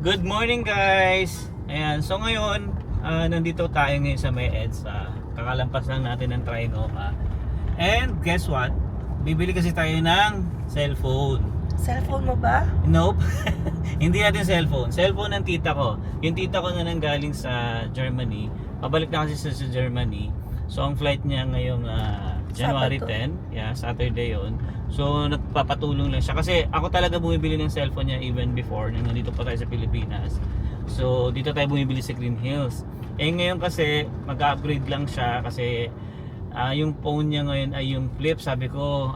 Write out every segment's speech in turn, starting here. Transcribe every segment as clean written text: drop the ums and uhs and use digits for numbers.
Good morning guys! Ayan, so ngayon, nandito tayo ngayon sa may EDSA. Kakalampas lang natin ng Trinoma. And guess what? Bibili kasi tayo ng cellphone. Cellphone mo ba? Nope. Hindi natin cellphone. Cellphone ng tita ko. Yung tita ko na nanggaling sa Germany. Pabalik na kasi sa Germany. So ang flight niya ngayong January Sabado. 10. Yeah, Saturday yon. So nagpapatulong lang siya. Kasi ako talaga bumibili ng cellphone niya even before nung nandito pa tayo sa Pilipinas. So dito tayo bumibili sa Green Hills. Eh ngayon kasi mag-upgrade lang siya kasi yung phone niya ngayon ay yung flip. Sabi ko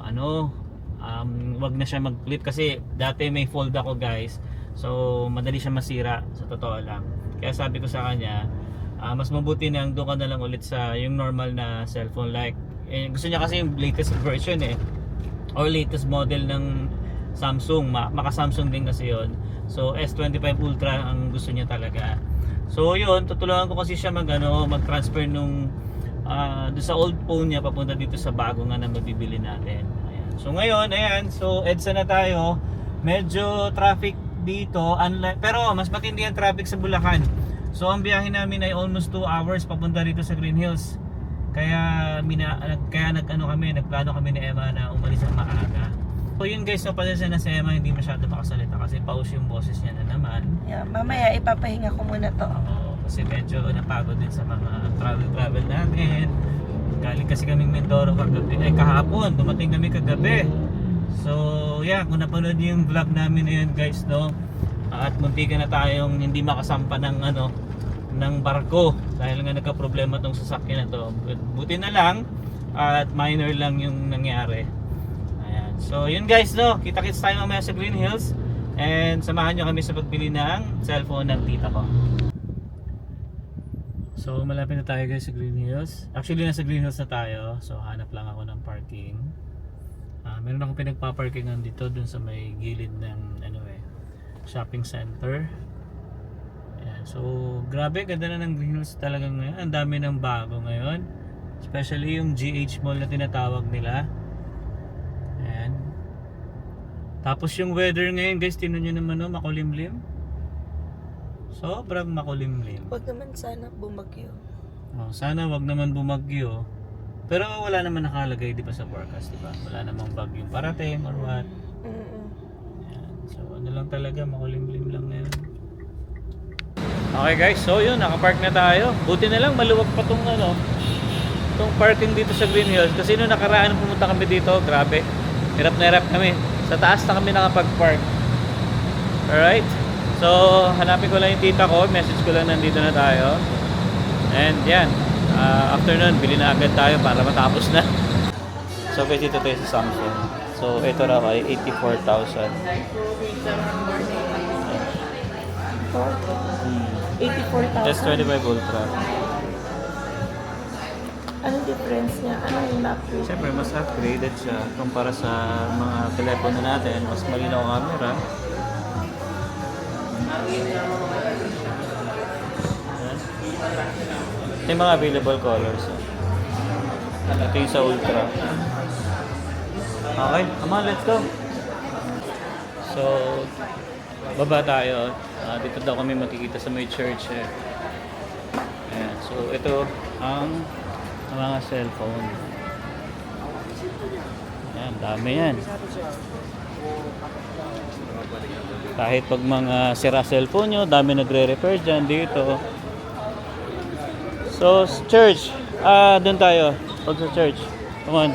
wag na siya mag-flip kasi dati may fold ako guys. So madali siya masira sa totoo lang. Kaya sabi ko sa kanya, mas mabuti nang doon ka na lang ulit sa yung normal na cellphone like gusto niya kasi yung latest version or latest model ng Samsung. Maka Samsung din kasi yon. So S25 Ultra ang gusto niya talaga. So yun, tutulungan ko kasi siya mag-transfer nung doon sa old phone niya papunta dito sa bago nga na mabibili natin. Ayan. So ngayon, ayan, so EDSA na tayo. Medyo traffic dito, pero mas matindi ang traffic sa Bulacan. So ang biyahe namin ay almost 2 hours papunta dito sa Green Hills. Kaya nagplano kami ni Emma na umalis ng maaga. So yun guys, so pasensya na si Emma hindi masyado makasalita kasi pause yung boses niya na naman. Yeah, mamaya ipapahinga ko muna to. Kasi medyo napagod din sa mga travel namin. Galing kasi kaming Mindoro kahapon, dumating kami kagabi. So yeah, kung napanood niyo yung vlog namin na yun guys, no? At muntikan na tayong hindi makasampa ng barko dahil nga nagka-problema tong sasakyan na to. Buti na lang at minor lang yung nangyari. Ayan. So yun guys, no? Kita-kits tayo mamaya sa Green Hills and samahan nyo kami sa pagbili ng cellphone ng tita ko. So malapit na tayo guys sa Green Hills. Actually nasa Green Hills na tayo. So hanap lang ako ng parking. Meron akong pinagpaparkingan dito dun sa may gilid ng shopping center. Ayan. So grabe, ganda na ng Green Hills talagang ngayon. Ang dami ng bago ngayon. Especially yung GH Mall na tinatawag nila. Ayan. Tapos yung weather ngayon guys, tingnan nyo naman makulimlim. Sobrang makulimlim. Huwag naman sana bumagyo. Sana wag naman bumagyo. Pero wala naman nakalagay di ba sa forecast, di ba? Wala namang bagyong parating or what. Ayan. So ano lang talaga, makulimlim lang ngayon. Okay guys, so yun, nakapark na tayo. Buti na lang maluwag pa tong parking dito sa Green Hills. Kasi nung nakaraan pumunta kami dito, grabe. Hirap na hirap kami. Sa taas na kami nakapag-park. Alright. So, hanapin ko lang yung tita ko. Message ko lang nandito na tayo. And yan. After nun, bili na agad tayo para matapos na. So, guys, dito tayo sa Samsung. So, ito na ay 84,000. 84,000. Just 25 Ultra. Anong difference niya? Anong in-upgrade? Siyempre, mas upgraded siya kumpara sa mga telepono natin. Mas malinaw ang camera. Ito yung mga available colors. Ito yung sa Ultra. Okay, come on, let's go. So, baba tayo. Dito daw kami makikita sa may church. Ayan. So, ito ang mga cellphone. Ayan, dami yan. Kahit pag mga sira cellphone nyo, dami nagre-repair dyan dito. So, church. Doon tayo. Pag sa church. Come on.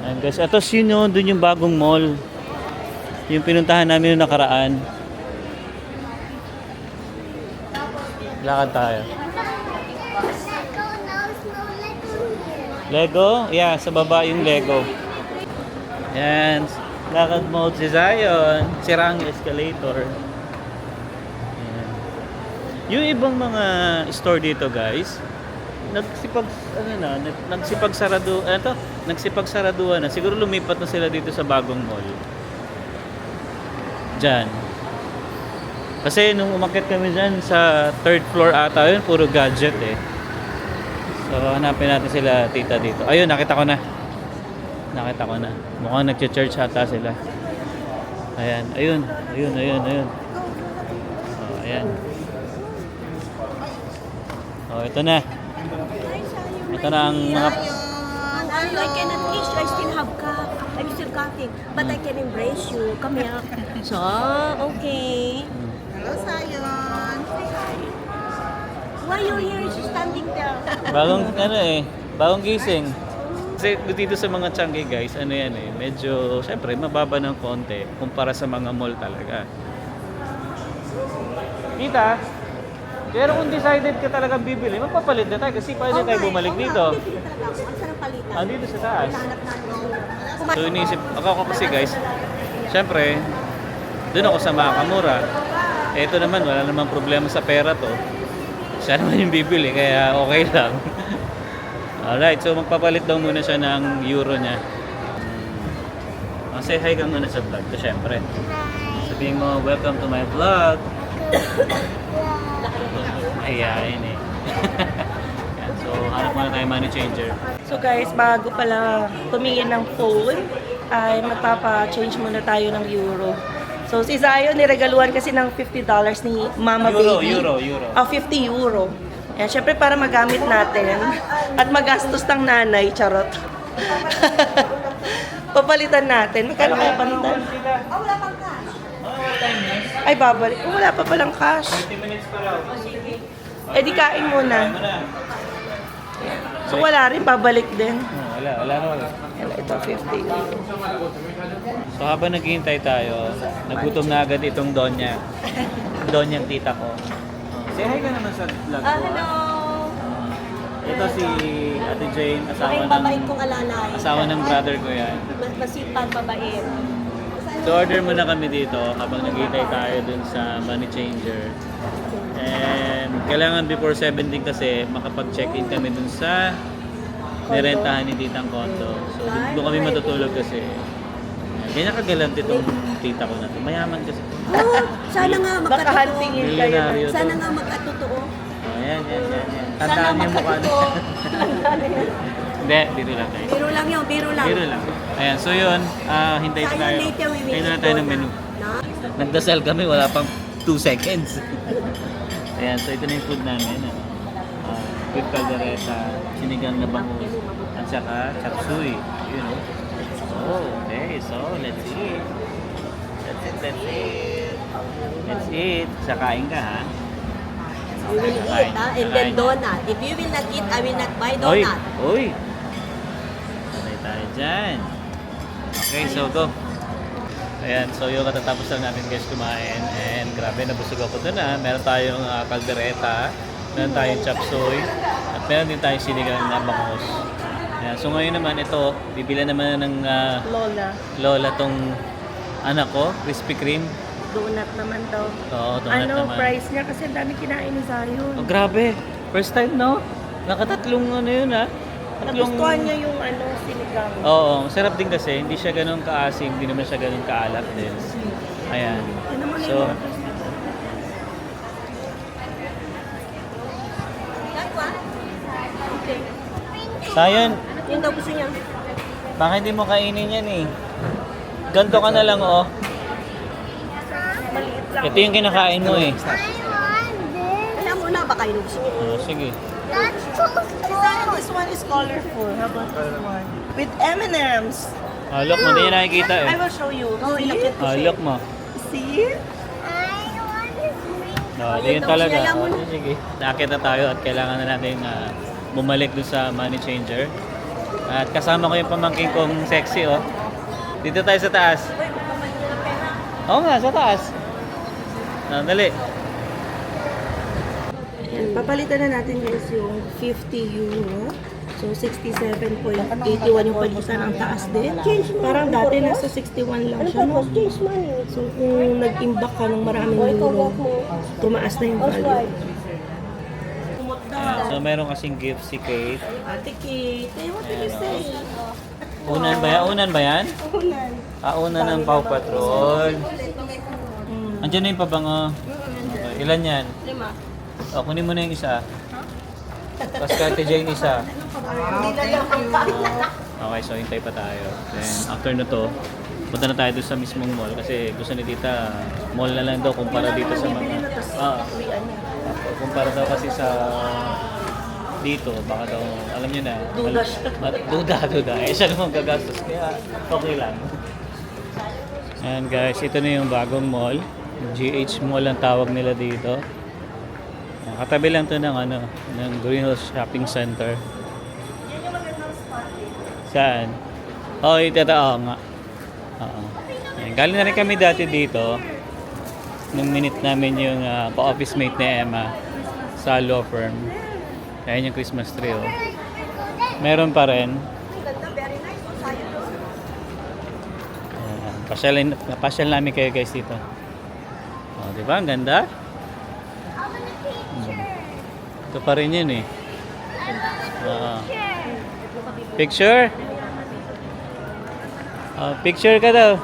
Ayan guys. Ito sino, doon yung bagong mall. Yung pinuntahan namin yung nakaraan. Lakad tayo. Lego? Yeah, sa baba yung Lego. Yan. Lakad mode si Zion. Sira ang escalator. Yan. Yung ibang mga store dito guys, nagsipagsaraduhan na. Siguro lumipat na sila dito sa bagong mall. Diyan. Kasi nung umakyat kami dyan sa 3rd floor ata yun, puro gadget So hanapin natin sila tita dito. Ayun, nakita ko na. Mukhang nagche-church ata sila. Ayan, ayun. Oh, ayan. Oh, ito na. Ito na ang mga... I cannot kiss you. I still have cup. I'm still cutting. But I can embrace you. Come here. So, okay. Hello, Sayon. Why you here standing there? Bagong gising. Kasi dito sa mga Changi guys, ano yan medyo, syempre, mababa ng konti kumpara sa mga mall talaga. Tita, pero kung decided ka talagang bibili, magpapalit na tayo kasi pwede tayo bumalik dito. Ang sarap palitan. Dito sa taas. Hanap natin. So inisip, ako kasi guys, syempre, doon ako sa Makamura. Ito naman, wala namang problema sa pera to. Siya naman yung bibili, kaya okay lang. Alright, so magpapalit daw muna siya ng euro niya. Say hi ka muna sa vlog ko, syempre. Sabihin mo, welcome to my vlog. Ayain eh. Yan, so, hanap muna tayo money changer. So guys, bago pala tumingin ng phone, ay magpapa-change muna tayo ng euro. So si Zion, niregaluhan kasi ng $50 ni Mama Baby. Euro. 50 euro. Yan, syempre para magamit natin at magastos ng nanay, charot. Papalitan natin. Magkano kaya palitan? Wala pang cash. Ay, babalik. Oh, wala pa palang cash. 30 minutes pa raw. Eh di kain muna. So wala rin, babalik din. Wala na. Yan, ito 50 euro. So habang naghihintay tayo, nagutom na agad itong Donya. Donyang tita ko. Say hi ka naman sa vlog ko. Hello. Ito si Ate Jane, Ay, babait kong alalay. asawa ng brother ko yan. Masipag, babait. So order muna kami dito habang naghihintay tayo dun sa money changer. And kailangan before 7 din kasi makapag-check-in kami dun sa nirentahan ni titang condo. So doon kami matutulog kasi ganyan kagalant itong tita ko na to. Mayaman kasi. Oh, sana nga Baka magkatotoo. hantingin kayo. Milyonaryo to. Sana nga magkatotoo. Ayan. Sana Tandaan niyo mukha niya. magkatotoo. Hindi, biro lang tayo. Biro lang yun, biro lang. Biro lang. Ayan, so yun, hintay Sayang tayo. later we will Hintay na eat tayo ng donut. menu. Na? Nagdasal kami, wala pang 2 seconds. Ayan, so ito na yung food namin. Good caldereta, sinigang na bangus, at saka chop suey. You know. Okay, so let's eat. Let's eat. Sakain ka ha. We will eat, and then donut. If you will not eat, I will not buy Oy! donut. Oy! Sanay tayo dyan. Okay, so go. Ayan, so yung katatapos lang natin guys kumain. And grabe, nabusog ako dun ha. Meron tayong kaldereta, meron tayong chop suey, at meron din tayong sinigang na bangus. Ayan, so ngayon naman ito, bibila naman ng lola tong anak ko, Krispy Kreme. Donut naman daw. Oo, donut Ano, naman. price niya kasi ang dami kinain ni Zion. Oh, grabe. First time, no? Nakatatlong ano yun, ha? Nagustuhan niya yung sinigang. Oo, sarap din kasi. Hindi siya ganun kaasim, hindi naman siya ganun kaalat din. Ayan. Ano mo na So, yung Sayon, Yung daw gusto niya. bakit hindi mo kainin yan eh? Ganto ka na lang, oh. maliit lang. Ito yung kinakain mo eh. Kaya muna, baka yung gusto niya. Oh, sige. This one is colorful. How about this one? With M&M's. Look mo, hindi niya nakikita eh. I will show you. See? Look mo. See? Di yun talaga. Sige. Nakakit na tayo at kailangan na natin bumalik dun sa money changer. At kasama ko yung pamangking kong sexy, oh. Dito tayo sa taas. Oo nga, sa taas. Dali. Ayan, papalitan na natin guys yung 50 euro. So, 67.81 yung palitan. Ang taas din. Parang dati nasa 61 lang siya, no? Change money. So, kung nag-imbak ka ng maraming euro, tumaas na yung value. So, meron kasing gift si Kate. Ate Kate, what did you say? Unan ba yan? Unan ba yan? Unan ng Paw Patrol. Andiyan na yung pabango. Okay, ilan yan? 5. Kunin mo na yung isa. Tapos kay Jane isa. Okay, so hintay pa tayo. Then, after na to, punta na tayo doon sa mismong mall kasi gusto ni tita mall na lang daw kumpara dito sa mga kumpara daw kasi sa dito baka daw alam niyo na duda siya naman gagastos kaya okay lang. And guys, ito na yung bagong mall, GH Mall ang tawag nila dito. Katabi lang to ng ng Green Hills Shopping Center. Saan? Oh, ito nga. Oo. Ayan, galing na rin kami dati dito nung minute namin yung ka-office mate ni Emma sa law firm. Ayan yung Christmas tree, oh. Meron pa rin. Ayan, pasyal namin kayo guys dito. Oh, di ba? Ang ganda. Ito pa rin yun eh. Picture? Picture ka daw.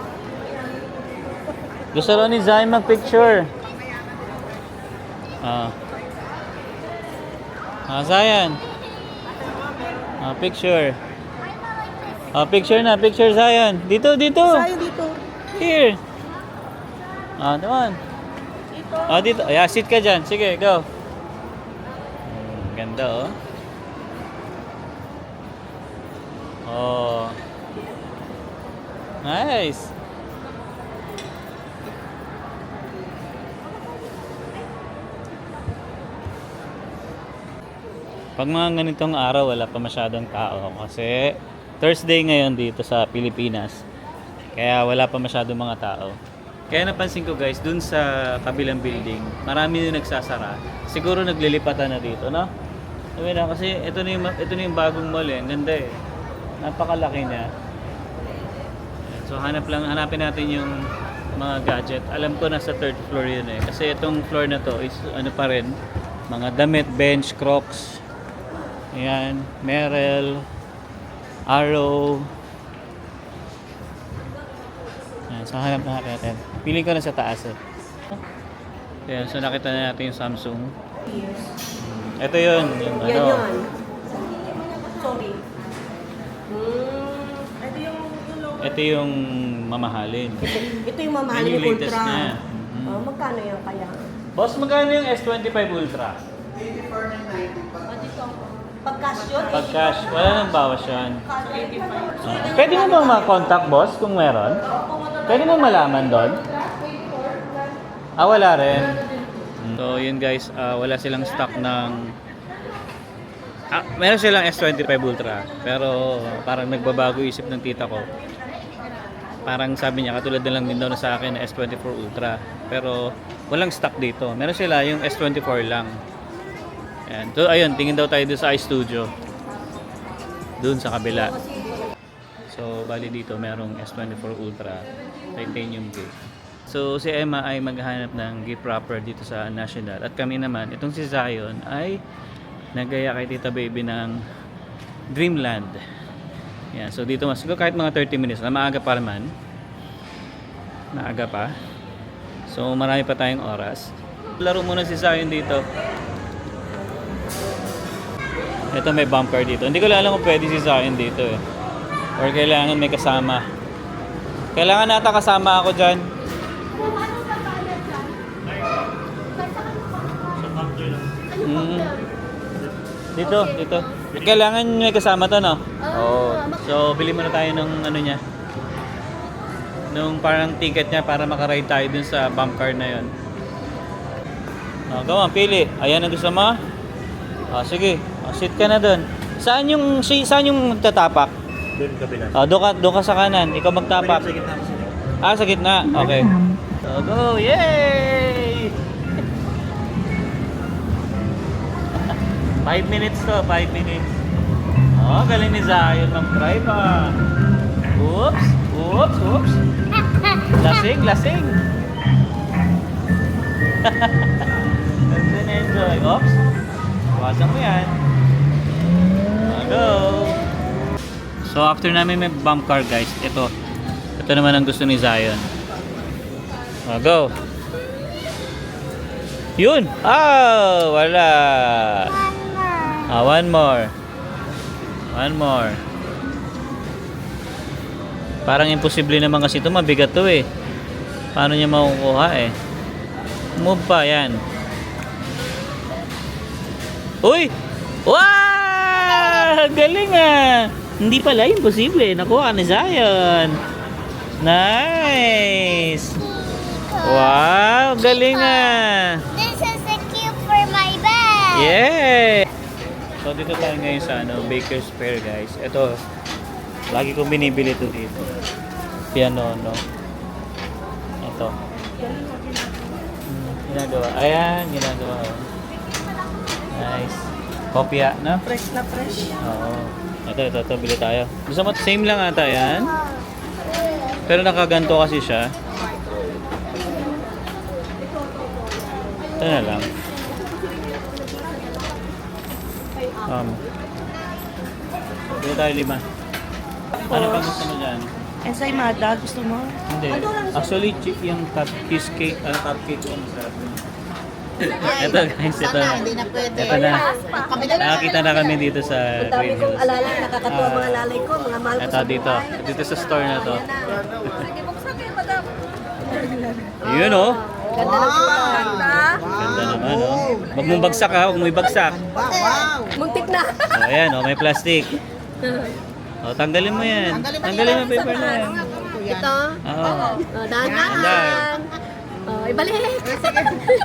Gusto rin ni Zay mag-picture. Zayan. Picture. Picture na, picture Zayan. Dito. Tayo dito. Here. Naman. Dito. Yeah, sit ka dyan. Sige, go. Ganda, oh. Oh. Nice. Pag mga ganitong araw, wala pa masyadong tao kasi Thursday ngayon dito sa Pilipinas. Kaya wala pa masyadong mga tao. Kaya napansin ko guys, dun sa kabilang building, marami na nagsasara. Siguro naglilipatan na dito, no? Sabi na, kasi ito na yung bagong mall eh. Ang ganda eh. Napakalaki niya. So hanapin natin yung mga gadget. Alam ko nasa third floor yun eh. Kasi itong floor na to is ano pa rin, mga damit, bench, Crocs. Ayan, Merrell, Arrow. Ayan, so hanap natin. Piling ko na sa taas eh. Ayan, so nakita na natin yung Samsung. Ito yun. Yung Yan ano. yun. Sorry. Ito yung mamahalin. Ito yung mamahalin Yun yung ni latest Ultra. niya. Magkano yan kaya? Boss, magkano yung S25 Ultra? Pag cash yun? Pag cash, wala nang bawas yan. Pwede mo bang ma-contact boss kung meron? Pwede mo malaman doon? Wala rin. So yun guys, wala silang stock ng meron silang S25 Ultra pero parang nagbabago isip ng tita ko. Parang sabi niya katulad na lang din daw na sa akin na S24 Ultra pero walang stock dito. Meron sila yung S24 lang. Ayan. So ayun, tingin daw tayo doon sa iStudio. Doon sa kabila. So bali dito merong S24 Ultra titanium gate. So si Emma ay maghahanap ng gift wrapper dito sa National at kami naman, itong si Zion ay nagaya kay Tita Baby ng Dreamland. Yan, so dito mas kahit mga 30 minutes na maaga pa naman. Maaga pa. So marami pa tayong oras. Laro muna si Zion dito. Ito may bumper dito. Hindi ko alam kung pwede si Zion dito eh. Or kailangan may kasama. Kailangan nata kasama ako dyan. Dito. Kailangan may kasama to, no? Oo. So, bili muna tayo ng ano niya. Nung parang ticket niya para makaride tayo dun sa bump car na yon. Go on, pili. Ayan ang gusto mo? Sige. Sit ka na dun. Saan yung tatapak? Doon kabila. Doon ka sa kanan. Ikaw magtapak. Sa gitna mo. Sa gitna. Okay. So, go! Yay! 5 minutes to, 5 minutes. Galing ni Zion mag-drive ah. Oops. Lasing. Enjoy. Oops. Iwasan mo yan. Go! So after namin may bump car guys, ito naman ang gusto ni Zion. Go! Yun! Wala! One more. Parang imposible naman kasi ito, mabigat to eh. Paano niya makukuha eh? Move pa, yan. Uy! Wow! Galing ah! Hindi pala, imposible. Nakuha ni Zion. Nice! Wow! Galing ah! This is a cube for my bed. Yeah! So dito tayo ngayon sa Baker's Fair guys. Ito, lagi kong binibili ito dito. Piano, no? Ito. Ginagawa. Ayan, ginagawa. Nice. Kopya, no? Fresh na fresh. Oo. Ito, bili tayo. Gusto mo, same lang ata yan. Pero nakaganto kasi siya. Ito na lang. Bili tayo 5. Ano pa gusto mo dyan? Ensaymada, gusto mo? Hindi. Actually, yung cheesecake, cupcake yung masarap. Ito guys, ito na. Ito na. Nakakita na kami dito sa Ang dami Green kong Hills. alalay, nakakatuwa mga alalay ko, mga mahal ko Ito sa dito. buhay. Dito sa store na to. Sige, buksan kayo, madam. Yun oh. Ganda ng kulay. Ganda naman oh. Huwag mong bagsak ha, huwag mong ibagsak. Muntik na. O ayan oh, may plastic. O tanggalin mo yan. Tanggalin mo yung paper na yan. Ito. Oo. Dahan-dahan. Ibalik.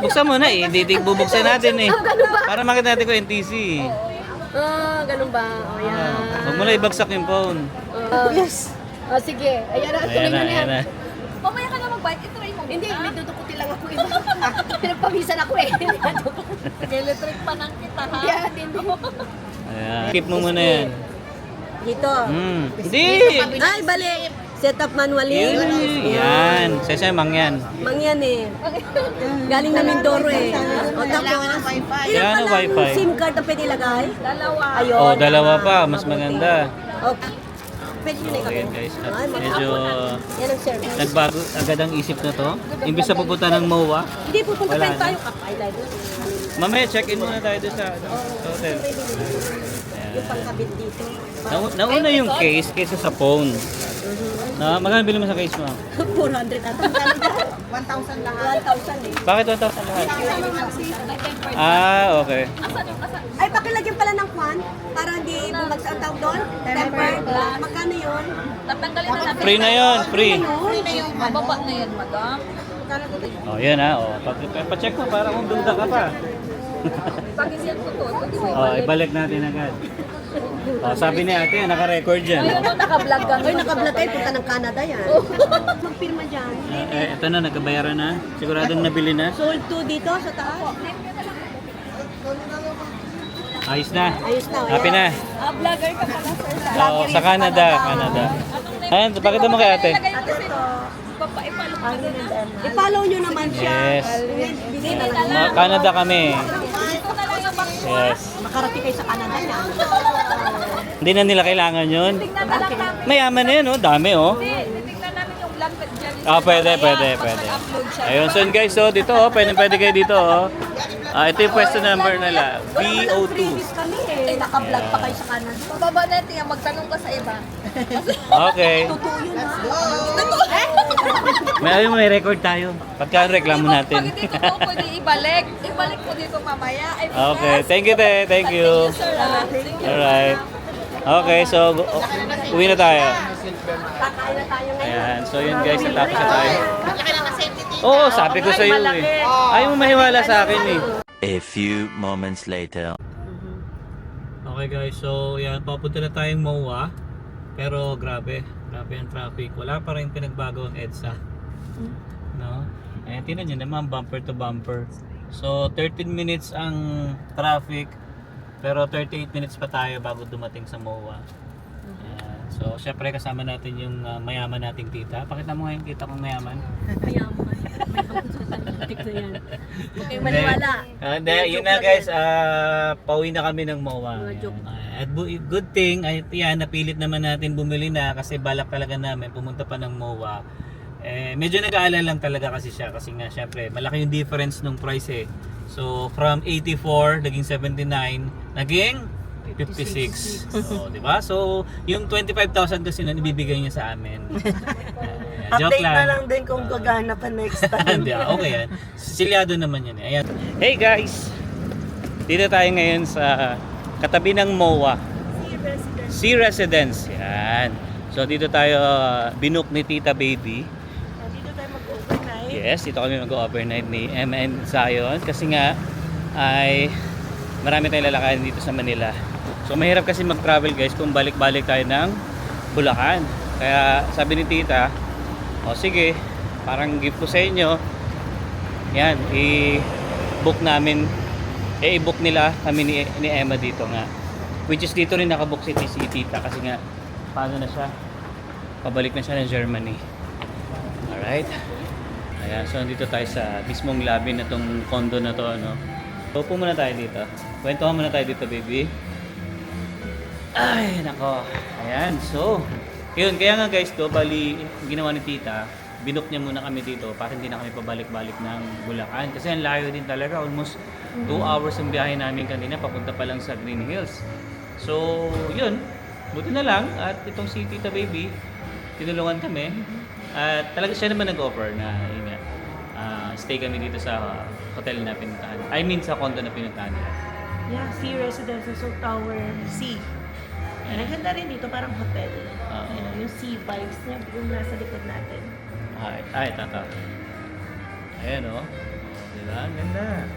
Buksan mo na eh. Bubuksan natin eh. Ganun ba? Para makita natin ko NTC. Ganun ba? Yan. Huwag mo na ibagsak yung phone. Yes. Sige. Ayan na. Ayan na, ayan na. Mamaya ka na mag-bite. Itry mo. Hindi, may dudukutin lang ako iba. Pinagpawisan ako eh. Electric pa nang kita ha? Yeah, hindi. Ayan. Keep mo muna yan. Dito. Hindi! Ay, balik. Set up manually. Yan. Sesemang yan. Mangyan eh. Galing na Mindoro eh. O tapos, Yan ang wifi. SIM card na pwede ilagay? Dalawa. Ayun. Oh, dalawa pa. Mas maganda. Okay. Pwede yun So, ayan guys. At Ay, medyo Yan ang service. nagbago agad ang isip na to. Imbis na pupunta ng MOA. Hindi, pupunta Wala pa na. tayo. Eyeliner. Mamaya check-in muna tayo doon sa hotel. Yung pangkabit dito. Nauna yung case kaysa sa phone. Magkano bili mo sa case mo? 400 ata. 1,000 lahat. 1,000 eh. Bakit 1,000 lahat? Okay. Ay, pakilagyan pala ng kwan para hindi bumagsak ang tawag doon. Tempered. Magkano yun? Tatanggalin na natin. Free na yon, free. Mababa na yan, madam. Oh, yan ha. Oh, pa-check mo para kung duda ka pa. Pag-isyan ko to. Oh, ibalik natin agad. Oh, sabi ni ate, naka-record dyan. Naka-vlog ka. Ay, nakablog tayo. Punta ng Canada yan. Magpirma dyan. Ito na, nagkabayaran na. Siguradong nabili na. Sold 2 dito sa taas. Ayos na. Ayos na. Happy na. Vlogger ka pala, sir. Oh, sa Canada. Ayan, pakita mo kay ate. Ate ito. Papaipalo ka din na. I-follow nyo naman siya. Yes. Bili na lang. Canada kami. Yes. Makarating kayo sa Canada yan. Hindi na nila kailangan yun. Tingnan na lang namin. Mayaman na yun, oh. Dami, oh. Titignan namin yung vlog na dyan. Pwede. Mag-upload siya. Ayun, so guys, so dito, oh. Pwede kayo dito, oh. Ito yung pwesto number nila. VO2. Previous kami eh. Naka-vlog pa kayo sa Canada. Pababa natin yan, magtanong ka sa iba. Okay. Totoo yun ha. May record tayo. Pagka reklamo Pag natin. hindi totoo, pwede ibalik. Ibalik mo dito mamaya. Ay, Okay, thank you, te. Thank you. sir. Thank you. Alright. Okay, so uwi na tayo. Kakain na tayo ngayon. Ayan, so yun guys, natapos na tayo. Oo, sabi ko sa iyo eh. Ayaw mo mahiwala sa akin eh. A few moments later. Okay guys, so yan, papunta na tayong MOA. Pero grabe ang traffic. Wala pa rin pinagbago ang EDSA. No? Ayan, tingnan nyo naman, bumper to bumper. So 13 minutes ang traffic. Pero 38 minutes pa tayo bago dumating sa MOA. Ayan. So syempre kasama natin yung mayaman nating tita. Pakita mo nga yung tita kong mayaman. Mayaman. Tignan yan. Huwag kayong maniwala. Hindi, yun na guys, pauwi na kami ng MOA. Mga joke. At good thing, ay yan, napilit naman natin bumili na kasi balak talaga namin pumunta pa ng MOA. Medyo nag-aalala lang talaga kasi siya kasi nga syempre malaki yung difference nung price eh. So from 84 naging 79, naging 56. So, di ba? So, yung 25,000 kasi na ibibigay niya sa amin. Joke Update na lang din kung gagana pa next time. Hindi, okay yan. Siliado naman yan. Ayan. Hey guys! Dito tayo ngayon sa katabi ng MOA. Sea Residence. Yan. So, dito tayo binook ni Tita Baby. Dito tayo mag-overnight. Yes, dito kami mag-overnight ni Emma and Zion. Kasi nga, ay marami tayong lalakarin dito sa Manila. So mahirap kasi mag-travel guys kung balik-balik tayo ng Bulacan. Kaya sabi ni Tita, o sige, parang gift ko sa inyo. Yan, i-book namin, i-book nila kami ni Emma dito nga. Which is dito rin nakabook si Tita kasi nga, paano na siya? Pabalik na siya ng Germany. Alright. Ayan, so nandito tayo sa mismong lobby na tong condo na to, ano. So, upo muna tayo dito. Kwentuhan muna tayo dito, baby. Ay, nako. Ayan, so, yun, kaya nga guys, to, bali, ginawa ni Tita, binook niya muna kami dito para hindi na kami pabalik-balik ng Bulacan. Kasi ang layo din talaga, almost 2 hours ang biyahe namin kanina, papunta pa lang sa Green Hills. So, yun, buti na lang, at itong si Tita Baby, tinulungan kami. At talaga siya naman nag-offer na, yun nga, stay kami dito sa hotel na pinuntahan. I mean, sa condo na pinuntahan nila. Yeah, Sea Residence, so Tower C. Ang ganda rin dito, parang hotel. Ayan, yung sea vibes niya, yung nasa likod natin. Ay, tata. Ayan o. Diba? Ang ganda.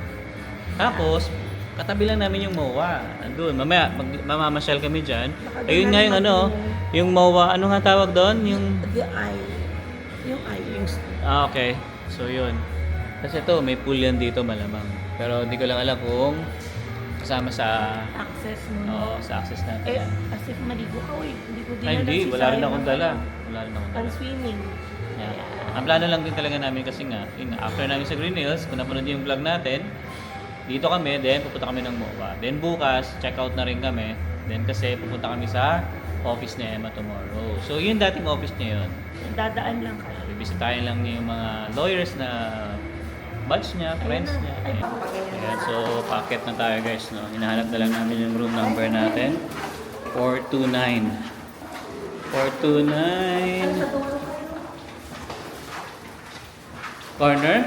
Tapos, katabi lang namin yung MOA. Andun. Mamaya, mamamasyal kami dyan. Ayun nga yung ano, yung MOA. Ano nga tawag doon? Yung... The eye. Yung eye. Yung... okay. So, yun. Kasi ito, may pool yan dito malamang. Pero hindi ko lang alam kung kasama sa... access mo. Oo, sa access natin. Eh, as if maligo ka, hindi ko Ay, hindi. Wala rin akong dala. Wala rin akong dala. Pan-swimming. Yeah. Ang plano lang din talaga namin kasi nga, yun, after namin sa Green Hills, kung napanood yung vlog natin, dito kami, then pupunta kami ng MOA. Then bukas, check out na rin kami. Then kasi pupunta kami sa office ni Emma tomorrow. So yun dating office niya yun. Dadaan lang ka. Bibisitahin lang niya yung mga lawyers na batch niya, friends niya. Ayan, so packet na tayo guys. No? Hinahanap na lang namin yung room number natin. 429. 429. Corner?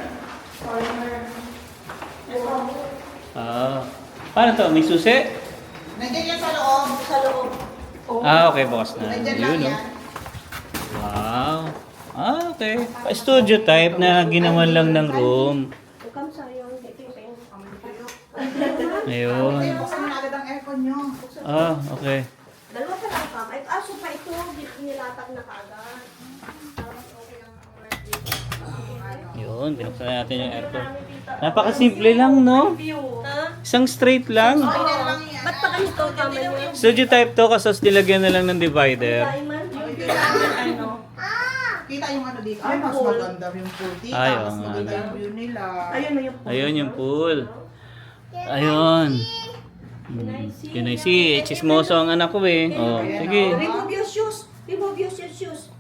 Paano to? May susi? Nandiyan yan sa loob. Sa loob. Okay, bukas na. Nandiyan lang Yun, no? yan. Wow. Okay. Studio type na ginawan lang ng room. Ayun. Kaya buksan mo na agad ang aircon nyo. Okay. Dalawa pa lang, Pam. Ay, aso pa ito. Nilatag na kaagad. Yun, binuksan na natin yung aircon. Napakasimple lang, no? Isang straight lang. Ganyan lang yan. Ba't pa ganito kami mo? Studio type to, kasos nilagyan na lang ng divider. Kita yung ano dito. Ay, mas maganda yung pool dito. Ay, Mas oo nga. maganda yung view nila. Ayun na yung Ayun yung pool. Ayun. Yun ay si chismoso ang anak ko eh. Oh, sige. Remove your shoes. Remove your shoes.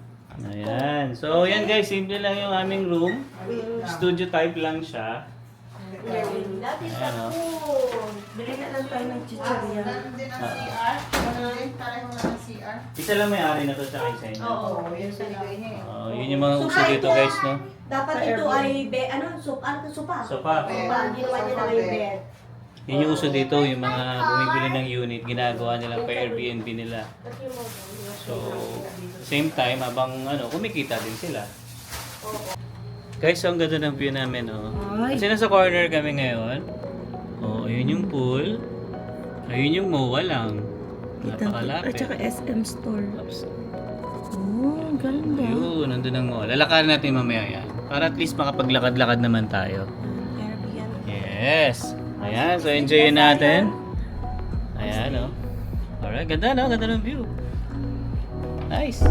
Ayan. So, yan guys, simple lang yung aming room. Studio type lang siya. That is the Ayan, oh. food. Bili na lang tayo ng chicharia. Meron din ang CR. Meron din, pareho na ng CR. Isa lang may-ari na to sa isa inyo. Oo. Yun sa ligay niya eh. Oh, yun yung mga uso dito guys, no? Dapat ito ay sopa. Sofa. Sopa. Ginawa niya na yung bed. Yun yung uso dito, yung mga bumibili ng unit, ginagawa nilang pa Airbnb nila. So, same time, habang kumikita din sila. Guys, so ang ganda ng view namin, oh. Kasi nasa corner kami ngayon. Oh, ayun yung pool. Ayun yung MOA lang. At Napakalapit. saka SM Store. Oops. Oh, ganda. Ayun, nandun ang MOA. Lalakarin natin mamaya yan. Para at least makapaglakad-lakad naman tayo. Airbnb. Yes. Ayan, so enjoyin natin. Ayan, oh. Alright, ganda no? Ganda ng view. Nice.